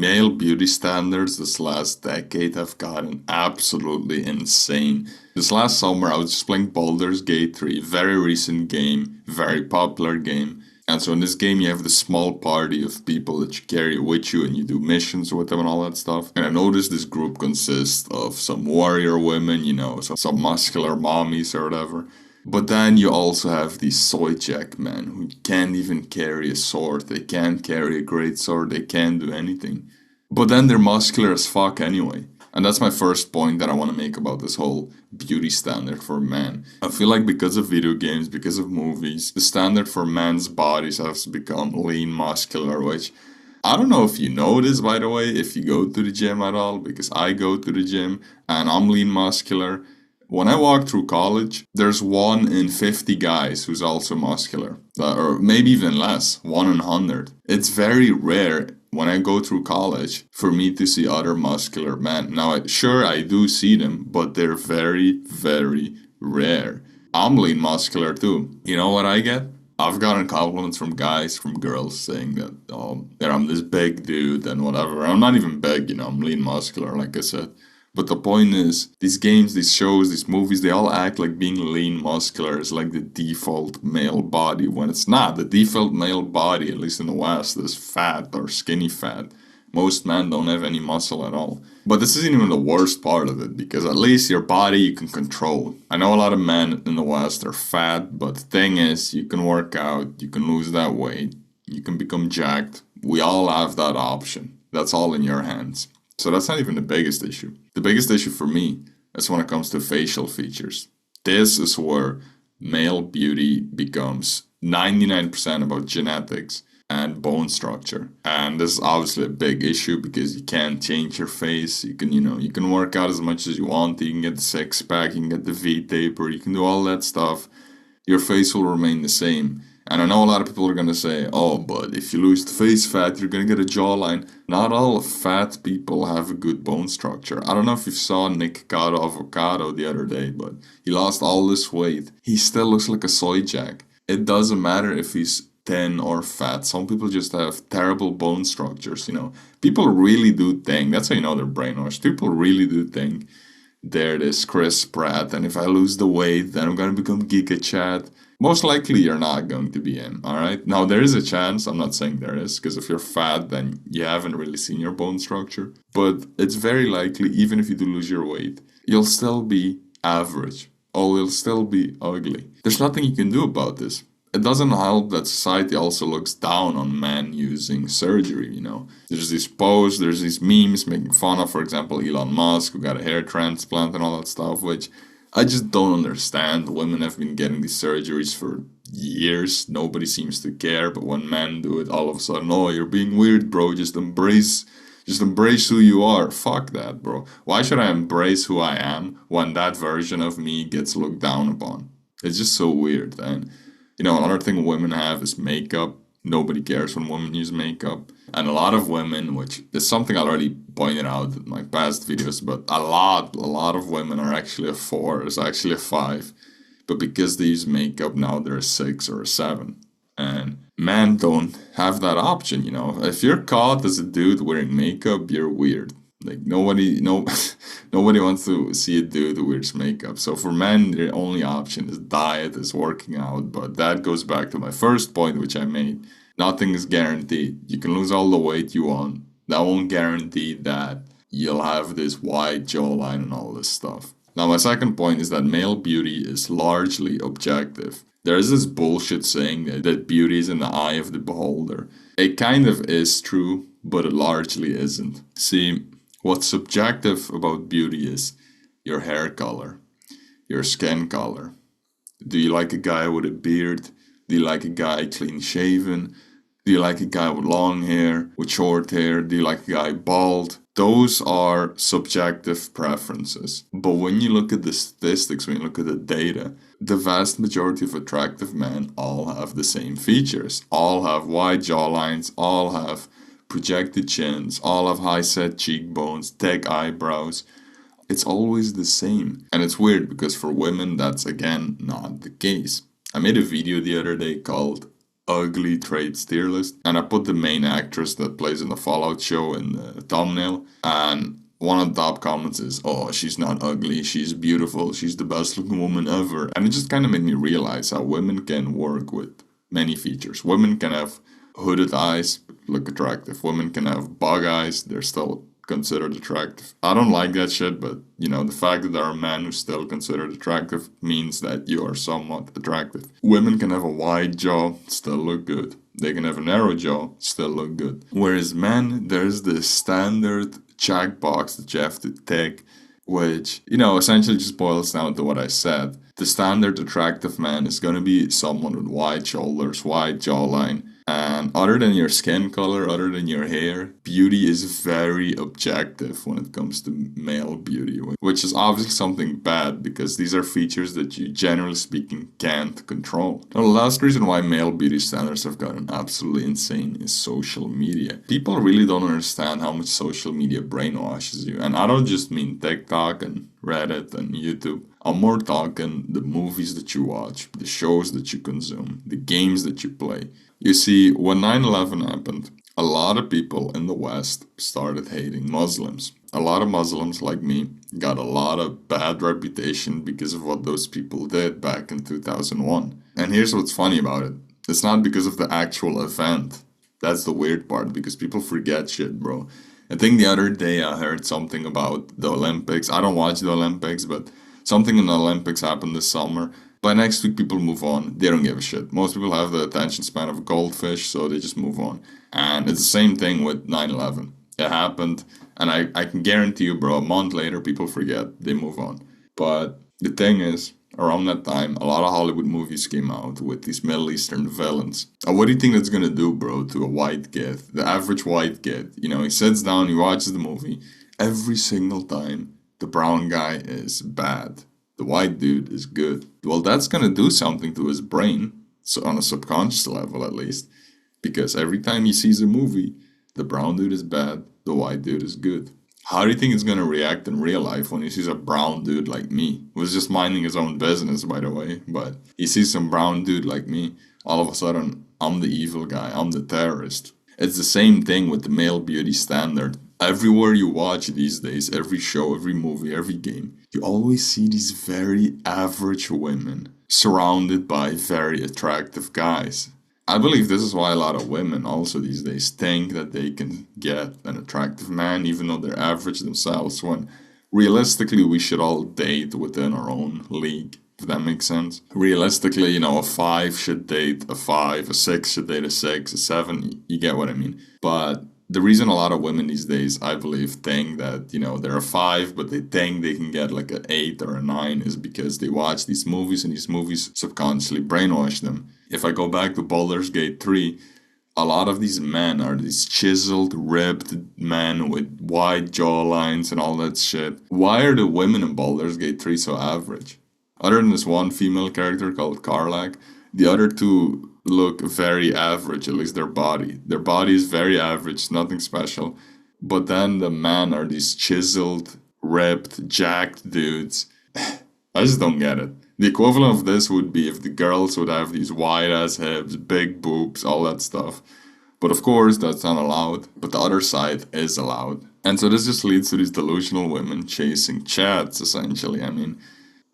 Male beauty standards this last decade have gotten absolutely insane. This last summer, I was just playing Baldur's Gate 3, very recent game, very popular game. And so in this game, you have this small party of people that you carry with you and you do missions with them and all that stuff. And I noticed this group consists of some warrior women, some muscular mommies or whatever. But then you also have these soy jack men who can't even carry a sword. They can't carry a great sword. They can't do anything. But then they're muscular as fuck anyway. And that's my first point that I want to make about this whole beauty standard for men. I feel like because of video games, because of movies, the standard for men's bodies has become lean, muscular, which I don't know if you know this, by the way, if you go to the gym at all, because I go to the gym and I'm lean, muscular. When I walk through college, there's 1 in 50 guys who's also muscular. Or maybe even less, 1 in 100. It's very rare when I go through college for me to see other muscular men. Now, sure, I do see them, but they're very, very rare. I'm lean muscular too. You know what I get? I've gotten compliments from guys, from girls saying that I'm this big dude and whatever. I'm not even big, I'm lean muscular, like I said. But the point is, these games, these shows, these movies, they all act like being lean muscular is like the default male body, when it's not. The default male body, at least in the West, is fat or skinny fat. Most men don't have any muscle at all. But this isn't even the worst part of it, because at least your body you can control. I know a lot of men in the West are fat, but the thing is, you can work out, you can lose that weight, you can become jacked. We all have that option. That's all in your hands. So that's not even the biggest issue. The biggest issue for me is when it comes to facial features. This is where male beauty becomes 99% about genetics and bone structure. And this is obviously a big issue because you can't change your face. You can work out as much as you want. You can get the six pack, you can get the V taper, you can do all that stuff. Your face will remain the same. And I know a lot of people are going to say, oh, but if you lose the face fat, you're going to get a jawline. Not all fat people have a good bone structure. I don't know if you saw Nick Cotto Avocado the other day, but he lost all this weight. He still looks like a soy jack. It doesn't matter if he's thin or fat. Some people just have terrible bone structures, People really do think, that's how you know they're brainwashed. People really do think they're this Chris Pratt, and if I lose the weight, then I'm going to become Giga Chad. Most likely you're not going to be him, alright? Now there is a chance, I'm not saying there is, because if you're fat then you haven't really seen your bone structure. But it's very likely, even if you do lose your weight, you'll still be average. Or you'll still be ugly. There's nothing you can do about this. It doesn't help that society also looks down on men using surgery, There's these posts, there's these memes making fun of, for example, Elon Musk, who got a hair transplant and all that stuff, which I just don't understand. Women have been getting these surgeries for years. Nobody seems to care. But when men do it, all of a sudden, oh, you're being weird, bro. Just embrace who you are. Fuck that, bro. Why should I embrace who I am when that version of me gets looked down upon? It's just so weird. And, another thing women have is makeup. Nobody cares when women use makeup. And a lot of women, which is something I already pointed out in my past videos, but a lot of women are actually a 4, is actually a 5. But because they use makeup, now they're a 6 or a 7. And men don't have that option, If you're caught as a dude wearing makeup, you're weird. Like, nobody wants to see a dude who wears makeup. So for men, the only option is diet, is working out. But that goes back to my first point, which I made. Nothing is guaranteed. You can lose all the weight you want. That won't guarantee that you'll have this wide jawline and all this stuff. Now, my second point is that male beauty is largely objective. There is this bullshit saying that beauty is in the eye of the beholder. It kind of is true, but it largely isn't. See, what's subjective about beauty is your hair color, your skin color. Do you like a guy with a beard? Do you like a guy clean shaven? Do you like a guy with long hair, with short hair? Do you like a guy bald? Those are subjective preferences. But when you look at the statistics, when you look at the data, the vast majority of attractive men all have the same features. All have wide jawlines, all have projected chins, all have high set cheekbones, thick eyebrows. It's always the same. And it's weird because for women, that's again not the case. I made a video the other day called ugly traits tier list, and I put the main actress that plays in the Fallout show in the thumbnail, and one of the top comments is, "Oh, she's not ugly, she's beautiful, she's the best looking woman ever." And it just kind of made me realize how women can work with many features. Women can have hooded eyes, look attractive. Women can have bug eyes, they're still considered attractive. I don't like that shit, but the fact that there are men who still considered attractive means that you are somewhat attractive. Women can have a wide jaw, still look good. They can have a narrow jaw, still look good. Whereas men, there's this standard checkbox that you have to tick, which, essentially just boils down to what I said. The standard attractive man is going to be someone with wide shoulders, wide jawline, and other than your skin color, other than your hair, beauty is very objective when it comes to male beauty, which is obviously something bad because these are features that you, generally speaking, can't control. Now, the last reason why male beauty standards have gotten absolutely insane is social media. People really don't understand how much social media brainwashes you, and I don't just mean TikTok and Reddit and YouTube. I'm more talking the movies that you watch, the shows that you consume, the games that you play. You see, when 9/11 happened, a lot of people in the West started hating Muslims. A lot of Muslims, like me, got a lot of bad reputation because of what those people did back in 2001. And here's what's funny about it. It's not because of the actual event. That's the weird part, because people forget shit, bro. I think the other day I heard something about the Olympics. I don't watch the Olympics, but something in the Olympics happened this summer. By next week, people move on. They don't give a shit. Most people have the attention span of a goldfish, so they just move on. And it's the same thing with 9/11. It happened, and I can guarantee you, bro, a month later, people forget. They move on. But the thing is, around that time, a lot of Hollywood movies came out with these Middle Eastern villains. And what do you think that's gonna do, bro, to a white kid? The average white kid. He sits down, he watches the movie. Every single time, the brown guy is bad. The white dude is good. Well, that's gonna do something to his brain, so on a subconscious level at least, because every time he sees a movie, the brown dude is bad, the white dude is good. How do you think he's gonna react in real life when he sees a brown dude like me, who was just minding his own business, by the way, but he sees some brown dude like me, all of a sudden, I'm the evil guy, I'm the terrorist. It's the same thing with the male beauty standard. Everywhere you watch these days, every show, every movie, every game, you always see these very average women surrounded by very attractive guys. I believe this is why a lot of women also these days think that they can get an attractive man even though they're average themselves, when realistically we should all date within our own league, if that makes sense. Realistically, a 5 should date a 5, a 6 should date a 6, a 7, you get what I mean. But the reason a lot of women these days, I believe, think that, they're a 5, but they think they can get like an 8 or a 9 is because they watch these movies and these movies subconsciously brainwash them. If I go back to Baldur's Gate 3, a lot of these men are these chiseled, ripped men with wide jawlines and all that shit. Why are the women in Baldur's Gate 3 so average? Other than this one female character called Karlach, the other two look very average, at least their body. Their body is very average, nothing special. But then the men are these chiseled, ripped, jacked dudes. I just don't get it. The equivalent of this would be if the girls would have these wide ass hips, big boobs, all that stuff. But of course, that's not allowed. But the other side is allowed. And so this just leads to these delusional women chasing chads, essentially. I mean,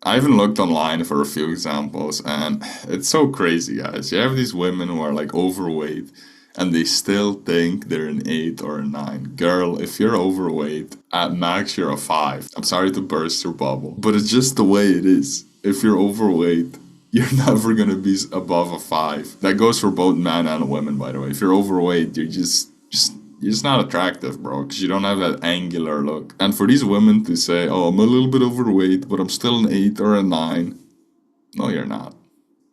I even looked online for a few examples, and it's so crazy, guys. You have these women who are like overweight, and they still think they're an 8 or a 9. Girl, if you're overweight, at max you're a 5. I'm sorry to burst your bubble, but it's just the way it is. If you're overweight, you're never gonna be above a 5. That goes for both men and women, by the way. If you're overweight, you're just not attractive, bro, because you don't have that angular look. And for these women to say, oh, I'm a little bit overweight, but I'm still an 8 or a 9. No, you're not.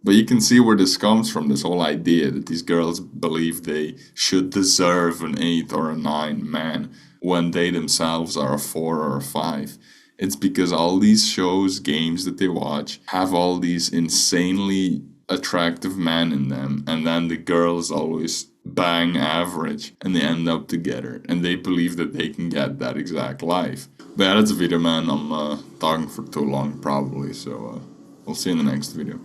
But you can see where this comes from, this whole idea that these girls believe they should deserve an 8 or a 9 man when they themselves are a 4 or a 5. It's because all these shows, games that they watch, have all these insanely attractive men in them, and then the girls always bang average, and they end up together, and they believe that they can get that exact life. But yeah, that's a video, man. I'm talking for too long, probably, so we'll see you in the next video.